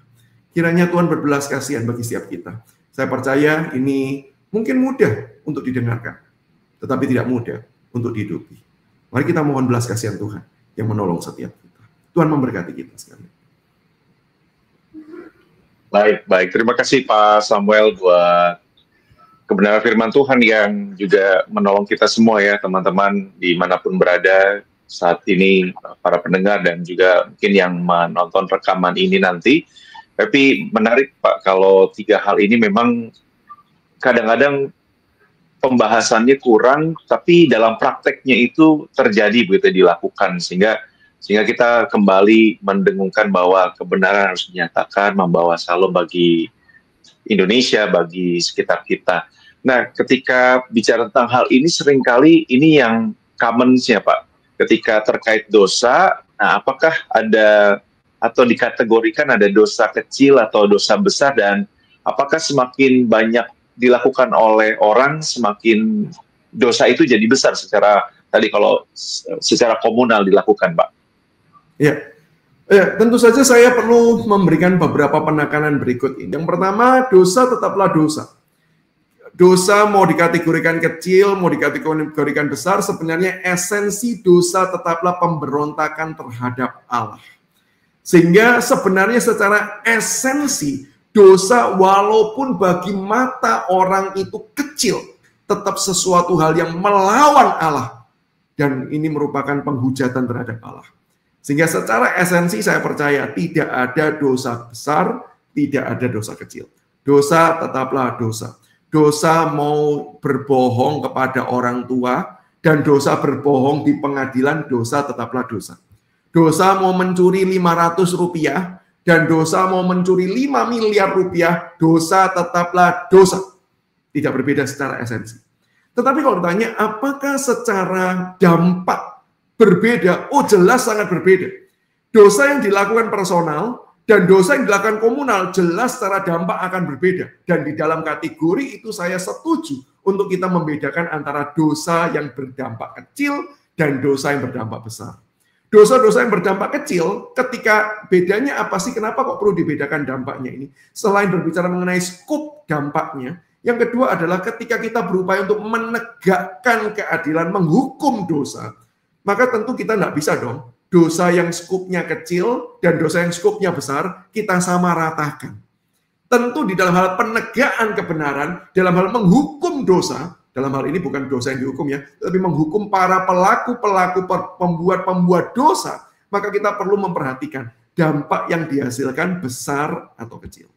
Kiranya Tuhan berbelas kasihan bagi setiap kita. Saya percaya ini mungkin mudah untuk didengarkan, tetapi tidak mudah untuk dihidupi. Mari kita mohon belas kasihan Tuhan yang menolong setiap kita. Tuhan memberkati kita sekalian. Baik. Terima kasih Pak Samuel buat kebenaran firman Tuhan yang juga menolong kita semua ya, teman-teman dimanapun berada saat ini, para pendengar dan juga mungkin yang menonton rekaman ini nanti. Tapi menarik Pak, kalau tiga hal ini memang kadang-kadang pembahasannya kurang, tapi dalam prakteknya itu terjadi begitu dilakukan, sehingga kita kembali mendengungkan bahwa kebenaran harus dinyatakan, membawa shalom bagi Indonesia, bagi sekitar kita. Nah, ketika bicara tentang hal ini, seringkali ini yang common-nya Pak. Ketika terkait dosa, nah apakah ada atau dikategorikan ada dosa kecil atau dosa besar, dan apakah semakin banyak dilakukan oleh orang, semakin dosa itu jadi besar secara, tadi kalau secara komunal dilakukan Pak? Ya, tentu saja saya perlu memberikan beberapa penekanan berikut ini. Yang pertama, dosa tetaplah dosa. Dosa mau dikategorikan kecil, mau dikategorikan besar, sebenarnya esensi dosa tetaplah pemberontakan terhadap Allah. Sehingga sebenarnya secara esensi, dosa walaupun bagi mata orang itu kecil, tetap sesuatu hal yang melawan Allah. Dan ini merupakan penghujatan terhadap Allah. Sehingga secara esensi saya percaya tidak ada dosa besar, tidak ada dosa kecil. Dosa tetaplah dosa. Dosa mau berbohong kepada orang tua, dan dosa berbohong di pengadilan, dosa tetaplah dosa. Dosa mau mencuri 500 rupiah, dan dosa mau mencuri 5 miliar rupiah, dosa tetaplah dosa. Tidak berbeda secara esensi. Tetapi kalau ditanya, apakah secara dampak berbeda? Oh, jelas sangat berbeda. Dosa yang dilakukan personal dan dosa yang dilakukan komunal jelas secara dampak akan berbeda. Dan di dalam kategori itu saya setuju untuk kita membedakan antara dosa yang berdampak kecil dan dosa yang berdampak besar. Dosa-dosa yang berdampak kecil, ketika bedanya apa sih? Kenapa kok perlu dibedakan dampaknya ini? Selain berbicara mengenai skup dampaknya, yang kedua adalah ketika kita berupaya untuk menegakkan keadilan, menghukum dosa, maka tentu kita nggak bisa dong dosa yang skupnya kecil dan dosa yang skupnya besar kita sama ratakan. Tentu di dalam hal penegakan kebenaran, dalam hal menghukum dosa, dalam hal ini bukan dosa yang dihukum ya, tapi menghukum para pelaku-pelaku, pembuat-pembuat dosa, maka kita perlu memperhatikan dampak yang dihasilkan besar atau kecil.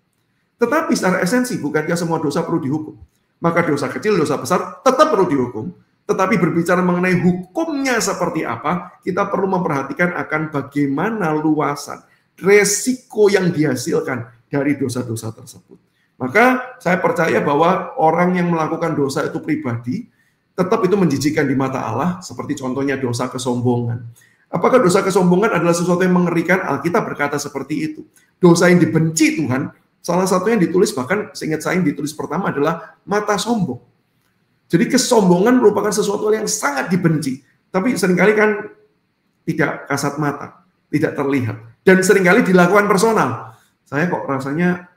Tetapi secara esensi, bukankah semua dosa perlu dihukum? Maka dosa kecil, dosa besar tetap perlu dihukum. Tetapi berbicara mengenai hukumnya seperti apa, kita perlu memperhatikan akan bagaimana luasan, resiko yang dihasilkan dari dosa-dosa tersebut. Maka saya percaya bahwa orang yang melakukan dosa itu pribadi, tetap itu menjijikkan di mata Allah, seperti contohnya dosa kesombongan. Apakah dosa kesombongan adalah sesuatu yang mengerikan? Alkitab berkata seperti itu. Dosa yang dibenci Tuhan, salah satunya ditulis, bahkan seingat saya yang ditulis pertama adalah mata sombong. Jadi kesombongan merupakan sesuatu yang sangat dibenci. Tapi seringkali kan tidak kasat mata, tidak terlihat. Dan seringkali dilakukan personal. Saya kok rasanya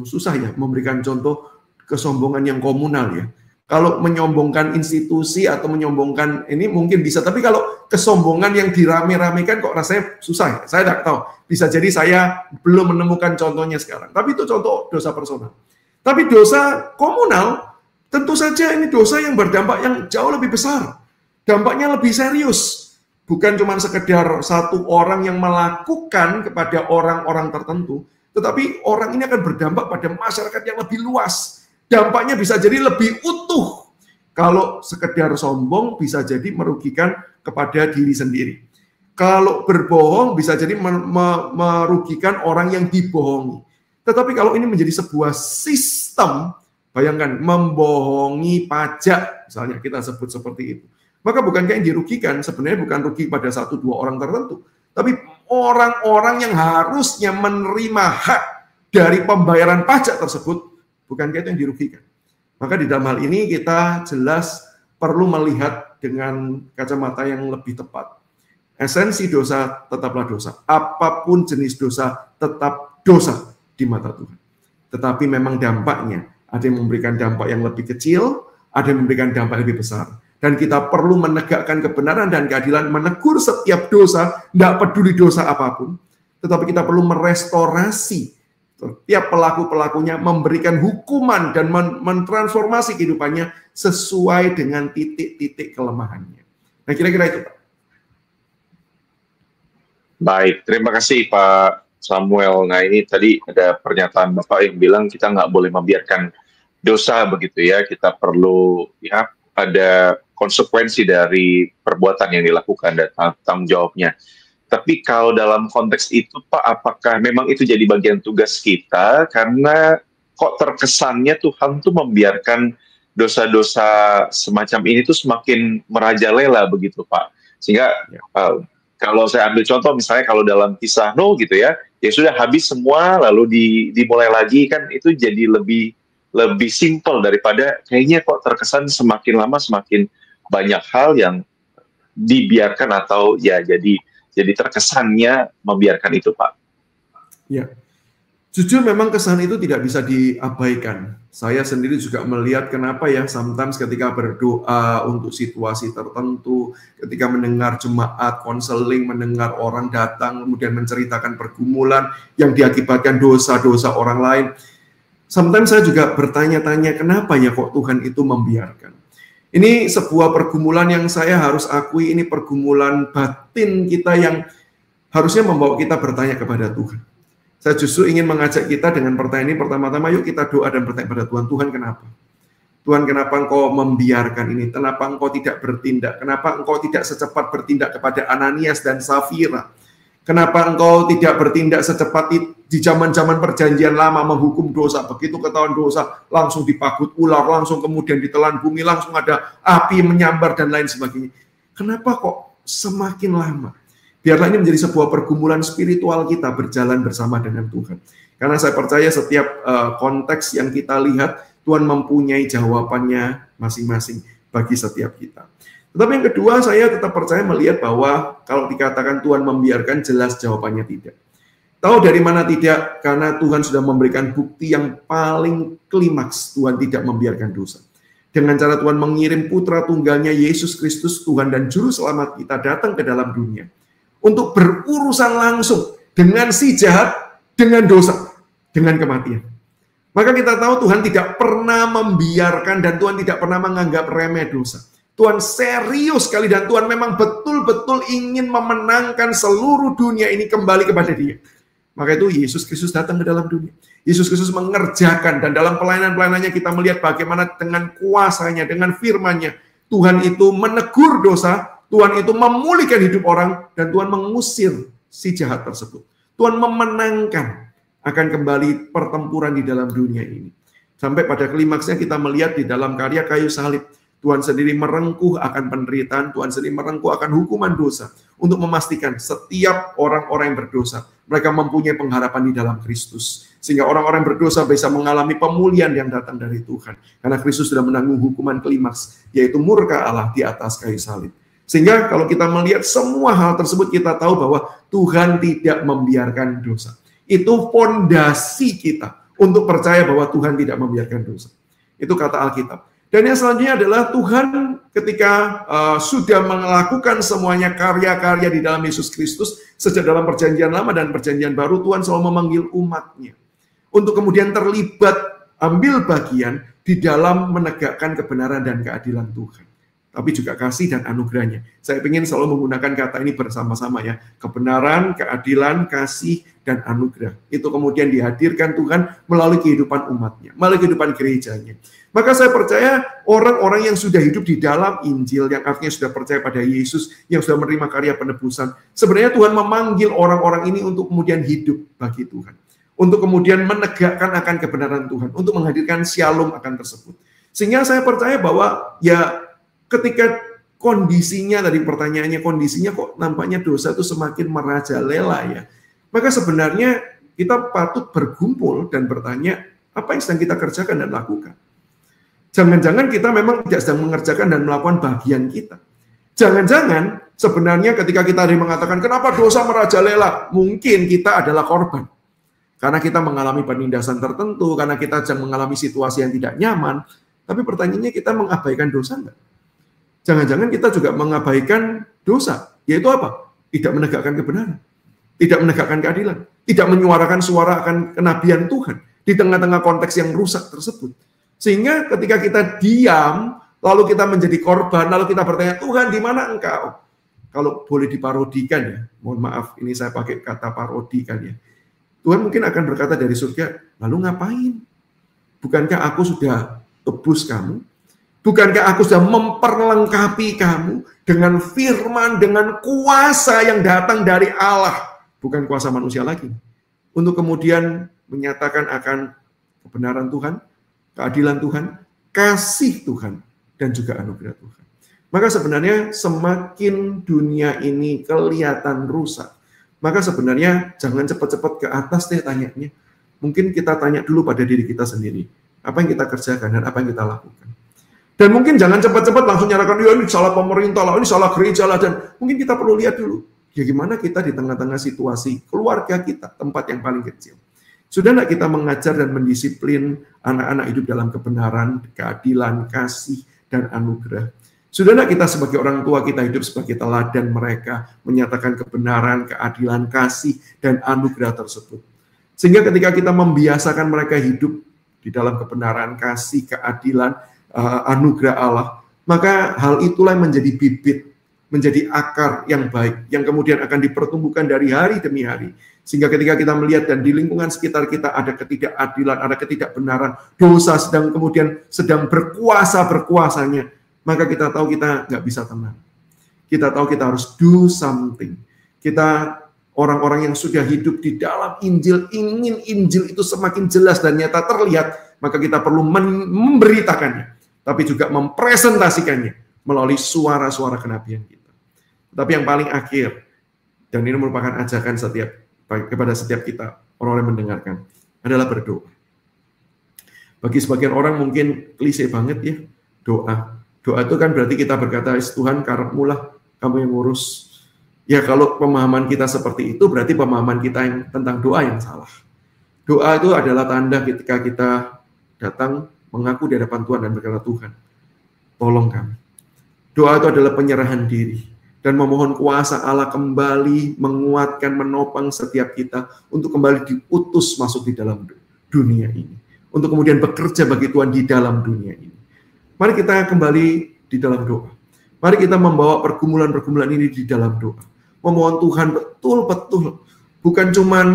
susah ya memberikan contoh kesombongan yang komunal ya. Kalau menyombongkan institusi atau menyombongkan ini mungkin bisa, tapi kalau kesombongan yang dirame-ramekan kok rasanya susah ya. Saya tidak tahu, bisa jadi saya belum menemukan contohnya sekarang. Tapi itu contoh dosa personal. Tapi dosa komunal, tentu saja ini dosa yang berdampak yang jauh lebih besar. Dampaknya lebih serius. Bukan cuma sekedar satu orang yang melakukan kepada orang-orang tertentu, tetapi orang ini akan berdampak pada masyarakat yang lebih luas. Dampaknya bisa jadi lebih utuh. Kalau sekedar sombong bisa jadi merugikan kepada diri sendiri. Kalau berbohong bisa jadi merugikan orang yang dibohongi. Tetapi kalau ini menjadi sebuah sistem, bayangkan membohongi pajak, misalnya kita sebut seperti itu. Maka bukankah yang dirugikan sebenarnya bukan rugi pada satu dua orang tertentu, tapi orang-orang yang harusnya menerima hak dari pembayaran pajak tersebut, bukankah itu yang dirugikan? Maka di dalam hal ini kita jelas perlu melihat dengan kacamata yang lebih tepat. Esensi dosa tetaplah dosa. Apapun jenis dosa tetap dosa di mata Tuhan. Tetapi memang dampaknya, ada yang memberikan dampak yang lebih kecil, ada yang memberikan dampak lebih besar. Dan kita perlu menegakkan kebenaran dan keadilan, menegur setiap dosa, tidak peduli dosa apapun. Tetapi kita perlu merestorasi setiap pelaku-pelakunya, memberikan hukuman dan mentransformasi kehidupannya sesuai dengan titik-titik kelemahannya. Nah, kira-kira itu, Pak. Baik, terima kasih Pak Samuel. Nah, ini tadi ada pernyataan Bapak yang bilang kita nggak boleh membiarkan dosa begitu ya. Kita perlu ya ada konsekuensi dari perbuatan yang dilakukan dan tanggung jawabnya. Tapi kalau dalam konteks itu Pak, apakah memang itu jadi bagian tugas kita? Karena kok terkesannya Tuhan tuh membiarkan dosa-dosa semacam ini tuh semakin merajalela begitu Pak. Sehingga kalau saya ambil contoh misalnya kalau dalam kisah Nuh gitu ya, ya sudah habis semua lalu dimulai lagi, kan itu jadi lebih simpel daripada kayaknya kok terkesan semakin lama semakin banyak hal yang dibiarkan atau ya jadi terkesannya membiarkan itu Pak. Ya, jujur memang kesan itu tidak bisa diabaikan. Saya sendiri juga melihat kenapa ya sometimes ketika berdoa untuk situasi tertentu, ketika mendengar jemaat, konseling, mendengar orang datang, kemudian menceritakan pergumulan yang diakibatkan dosa-dosa orang lain, sometimes saya juga bertanya-tanya kenapa ya kok Tuhan itu membiarkan. Ini sebuah pergumulan yang saya harus akui, ini pergumulan batin kita yang harusnya membawa kita bertanya kepada Tuhan. Saya justru ingin mengajak kita dengan pertanyaan ini, pertama-tama yuk kita doa dan bertanya pada Tuhan, Tuhan kenapa? Tuhan kenapa Engkau membiarkan ini? Kenapa Engkau tidak bertindak? Kenapa Engkau tidak secepat bertindak kepada Ananias dan Safira? Kenapa Engkau tidak bertindak secepat di zaman-zaman perjanjian lama menghukum dosa? Begitu ketahuan dosa, langsung dipagut ular, langsung kemudian ditelan bumi, langsung ada api menyambar dan lain sebagainya. Kenapa kok semakin lama? Biarlah ini menjadi sebuah pergumulan spiritual kita berjalan bersama dengan Tuhan. Karena saya percaya setiap konteks yang kita lihat, Tuhan mempunyai jawabannya masing-masing bagi setiap kita. Tetapi yang kedua, saya tetap percaya melihat bahwa kalau dikatakan Tuhan membiarkan, jelas jawabannya tidak. Tahu dari mana tidak? Karena Tuhan sudah memberikan bukti yang paling klimaks, Tuhan tidak membiarkan dosa. Dengan cara Tuhan mengirim putra tunggalnya Yesus Kristus, Tuhan dan Juru Selamat kita datang ke dalam dunia untuk berurusan langsung dengan si jahat, dengan dosa, dengan kematian. Maka kita tahu Tuhan tidak pernah membiarkan dan Tuhan tidak pernah menganggap remeh dosa. Tuhan serius sekali dan Tuhan memang betul-betul ingin memenangkan seluruh dunia ini kembali kepada Dia. Maka itu Yesus Kristus datang ke dalam dunia. Yesus Kristus mengerjakan dan dalam pelayanan-pelayanannya kita melihat bagaimana dengan kuasanya, dengan firman-Nya, Tuhan itu menegur dosa, Tuhan itu memulihkan hidup orang, dan Tuhan mengusir si jahat tersebut. Tuhan memenangkan akan kembali pertempuran di dalam dunia ini. Sampai pada klimaksnya kita melihat di dalam karya kayu salib, Tuhan sendiri merengkuh akan penderitaan, Tuhan sendiri merengkuh akan hukuman dosa untuk memastikan setiap orang-orang yang berdosa, mereka mempunyai pengharapan di dalam Kristus. Sehingga orang-orang berdosa bisa mengalami pemulihan yang datang dari Tuhan. Karena Kristus sudah menanggung hukuman klimaks, yaitu murka Allah di atas kayu salib. Sehingga kalau kita melihat semua hal tersebut, kita tahu bahwa Tuhan tidak membiarkan dosa. Itu fondasi kita untuk percaya bahwa Tuhan tidak membiarkan dosa. Itu kata Alkitab. Dan yang selanjutnya adalah Tuhan ketika sudah melakukan semuanya karya-karya di dalam Yesus Kristus, sejak dalam perjanjian lama dan perjanjian baru, Tuhan selalu memanggil umatnya untuk kemudian terlibat, ambil bagian di dalam menegakkan kebenaran dan keadilan Tuhan. Tapi juga kasih dan anugerahnya. Saya ingin selalu menggunakan kata ini bersama-sama ya. Kebenaran, keadilan, kasih, dan anugerah. Itu kemudian dihadirkan Tuhan melalui kehidupan umatnya, melalui kehidupan gerejanya. Maka saya percaya orang-orang yang sudah hidup di dalam Injil, yang artinya sudah percaya pada Yesus, yang sudah menerima karya penebusan, sebenarnya Tuhan memanggil orang-orang ini untuk kemudian hidup bagi Tuhan. Untuk kemudian menegakkan akan kebenaran Tuhan, untuk menghadirkan shalom akan tersebut. Sehingga saya percaya bahwa ya ketika kondisinya, tadi pertanyaannya, kondisinya kok nampaknya dosa itu semakin merajalela ya. Maka sebenarnya kita patut berkumpul dan bertanya, apa yang sedang kita kerjakan dan lakukan? Jangan-jangan kita memang tidak sedang mengerjakan dan melakukan bagian kita. Jangan-jangan sebenarnya ketika kita mengatakan, kenapa dosa merajalela? Mungkin kita adalah korban. Karena kita mengalami penindasan tertentu, karena kita sedang mengalami situasi yang tidak nyaman. Tapi pertanyaannya, kita mengabaikan dosa enggak? Jangan-jangan kita juga mengabaikan dosa, yaitu apa? Tidak menegakkan kebenaran, tidak menegakkan keadilan, tidak menyuarakan suara akan kenabian Tuhan di tengah-tengah konteks yang rusak tersebut. Sehingga ketika kita diam, lalu kita menjadi korban, lalu kita bertanya, Tuhan di mana Engkau? Kalau boleh diparodikan ya, mohon maaf ini saya pakai kata parodikan ya. Tuhan mungkin akan berkata dari surga, lalu ngapain? Bukankah aku sudah tebus kamu? Bukankah aku sudah memperlengkapi kamu dengan firman, dengan kuasa yang datang dari Allah, bukan kuasa manusia lagi, untuk kemudian menyatakan akan kebenaran Tuhan, keadilan Tuhan, kasih Tuhan, dan juga anugerah Tuhan. Maka sebenarnya semakin dunia ini kelihatan rusak, maka sebenarnya jangan cepat-cepat ke atas deh tanyanya. Mungkin kita tanya dulu pada diri kita sendiri, apa yang kita kerjakan dan apa yang kita lakukan. Dan mungkin jangan cepat-cepat langsung nyalakan, ya ini salah pemerintah lah, ini salah gereja lah, dan mungkin kita perlu lihat dulu, ya gimana kita di tengah-tengah situasi keluarga kita, tempat yang paling kecil. Sudah tidak kita mengajar dan mendisiplin anak-anak hidup dalam kebenaran, keadilan, kasih, dan anugerah. Sudah tidak kita sebagai orang tua kita hidup sebagai teladan mereka, menyatakan kebenaran, keadilan, kasih, dan anugerah tersebut. Sehingga ketika kita membiasakan mereka hidup di dalam kebenaran, kasih, keadilan, anugerah Allah, maka hal itulah yang menjadi bibit, menjadi akar yang baik, yang kemudian akan dipertumbuhkan dari hari demi hari. Sehingga ketika kita melihat dan di lingkungan sekitar kita ada ketidakadilan, ada ketidakbenaran, dosa sedang berkuasanya, maka kita tahu kita nggak bisa tenang. Kita tahu kita harus do something. Kita orang-orang yang sudah hidup di dalam Injil, ingin Injil itu semakin jelas dan nyata terlihat, maka kita perlu memberitakannya, tapi juga mempresentasikannya melalui suara-suara kenabian kita. Tapi yang paling akhir, dan ini merupakan ajakan kepada setiap kita, orang-orang yang mendengarkan, adalah berdoa. Bagi sebagian orang mungkin klise banget ya, doa. Doa itu kan berarti kita berkata, Tuhan karepmu lah, kamu yang ngurus. Ya kalau pemahaman kita seperti itu, berarti pemahaman kita yang tentang doa yang salah. Doa itu adalah tanda ketika kita datang mengaku di hadapan Tuhan dan berkata, Tuhan, tolong kami. Doa itu adalah penyerahan diri dan memohon kuasa Allah kembali menguatkan, menopang setiap kita untuk kembali diutus masuk di dalam dunia ini, untuk kemudian bekerja bagi Tuhan di dalam dunia ini. Mari kita kembali di dalam doa. Mari kita membawa pergumulan-pergumulan ini di dalam doa. Memohon Tuhan betul-betul, bukan cuman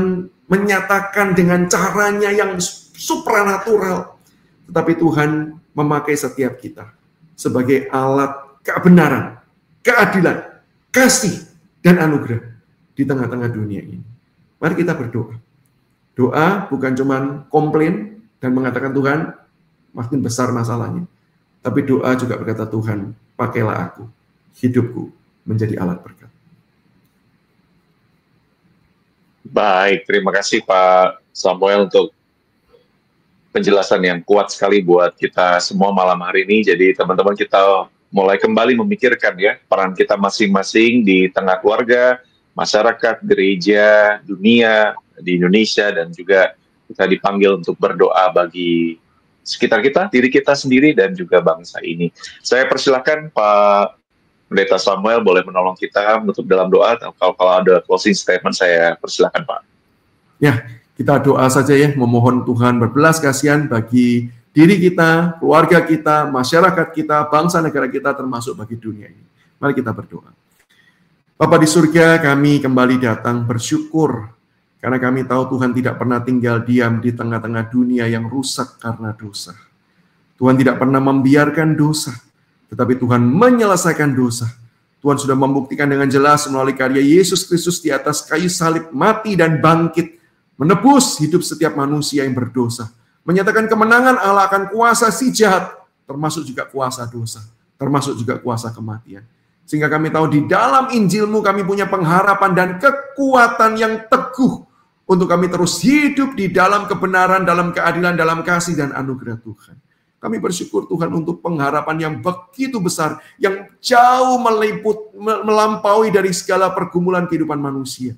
menyatakan dengan caranya yang supranatural, tetapi Tuhan memakai setiap kita sebagai alat kebenaran, keadilan, kasih, dan anugerah di tengah-tengah dunia ini. Mari kita berdoa. Doa bukan cuma komplain dan mengatakan Tuhan makin besar masalahnya. Tapi doa juga berkata, Tuhan, pakailah aku, hidupku menjadi alat berkat. Baik, terima kasih Pak Samuel untuk penjelasan yang kuat sekali buat kita semua malam hari ini. Jadi teman-teman, kita mulai kembali memikirkan ya peran kita masing-masing di tengah keluarga, masyarakat, gereja, dunia, di Indonesia, dan juga kita dipanggil untuk berdoa bagi sekitar kita, diri kita sendiri, dan juga bangsa ini. Saya persilahkan Pak Pendeta Samuel boleh menolong kita menutup dalam doa. Kalau ada closing statement, saya persilahkan Pak. Ya, kita doa saja ya, memohon Tuhan berbelas kasihan bagi diri kita, keluarga kita, masyarakat kita, bangsa negara kita, termasuk bagi dunia ini. Mari kita berdoa. Bapa di surga, kami kembali datang bersyukur karena kami tahu Tuhan tidak pernah tinggal diam di tengah-tengah dunia yang rusak karena dosa. Tuhan tidak pernah membiarkan dosa, tetapi Tuhan menyelesaikan dosa. Tuhan sudah membuktikan dengan jelas melalui karya Yesus Kristus di atas kayu salib, mati dan bangkit, menebus hidup setiap manusia yang berdosa. Menyatakan kemenangan Allah akan kuasa si jahat, termasuk juga kuasa dosa, termasuk juga kuasa kematian. Sehingga kami tahu di dalam Injil-Mu kami punya pengharapan dan kekuatan yang teguh untuk kami terus hidup di dalam kebenaran, dalam keadilan, dalam kasih dan anugerah Tuhan. Kami bersyukur Tuhan untuk pengharapan yang begitu besar, yang jauh melampaui dari segala pergumulan kehidupan manusia.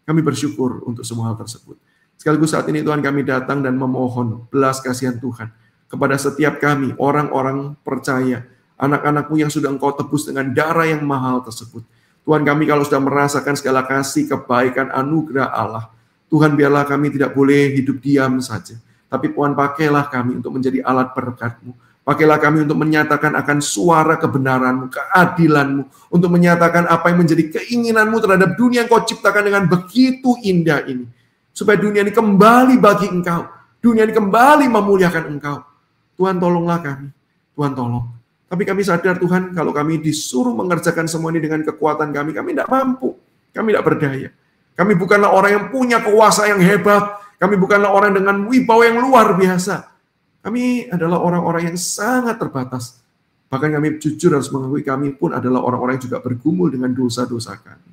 Kami bersyukur untuk semua hal tersebut. Sekaligus saat ini Tuhan kami datang dan memohon belas kasihan Tuhan kepada setiap kami, orang-orang percaya, anak-anak-Mu yang sudah Engkau tebus dengan darah yang mahal tersebut. Tuhan, kami kalau sudah merasakan segala kasih, kebaikan, anugerah Allah, Tuhan biarlah kami tidak boleh hidup diam saja. Tapi Tuhan, pakailah kami untuk menjadi alat berkat-Mu. Pakailah kami untuk menyatakan akan suara kebenaran-Mu, keadilan-Mu, untuk menyatakan apa yang menjadi keinginan-Mu terhadap dunia yang Kau ciptakan dengan begitu indah ini. Supaya dunia ini kembali bagi Engkau. Dunia ini kembali memuliakan Engkau. Tuhan, tolonglah kami. Tuhan, tolong. Tapi kami sadar Tuhan, kalau kami disuruh mengerjakan semua ini dengan kekuatan kami tidak mampu. Kami tidak berdaya. Kami bukanlah orang yang punya kuasa yang hebat. Kami bukanlah orang dengan wibawa yang luar biasa. Kami adalah orang-orang yang sangat terbatas. Bahkan kami jujur harus mengakui kami pun adalah orang-orang yang juga bergumul dengan dosa-dosa kami.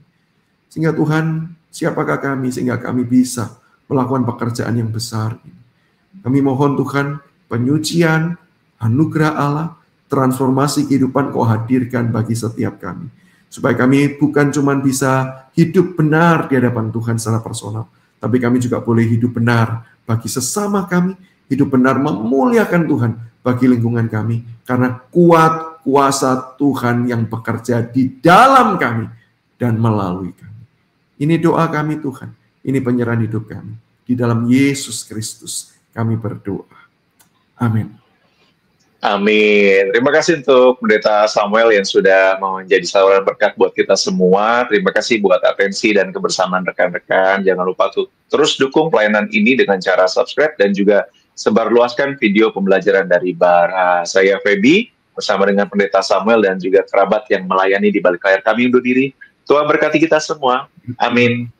Sehingga Tuhan, siapakah kami sehingga kami bisa melakukan pekerjaan yang besar ini. Kami mohon Tuhan, penyucian, anugerah Allah, transformasi kehidupan Kau hadirkan bagi setiap kami. Supaya kami bukan cuma bisa hidup benar di hadapan Tuhan secara personal, tapi kami juga boleh hidup benar bagi sesama kami, hidup benar memuliakan Tuhan bagi lingkungan kami, karena kuat kuasa Tuhan yang bekerja di dalam kami dan melalui kami. Ini doa kami Tuhan, ini penyerahan hidup kami. Di dalam Yesus Kristus kami berdoa. Amin. Amin. Terima kasih untuk Pendeta Samuel yang sudah menjadi saluran berkat buat kita semua. Terima kasih buat atensi dan kebersamaan rekan-rekan. Jangan lupa terus dukung pelayanan ini dengan cara subscribe dan juga sebarluaskan video pembelajaran dari Bara. Saya Feby bersama dengan Pendeta Samuel dan juga kerabat yang melayani di balik layar kami undur diri. Tuhan berkati kita semua. Amin.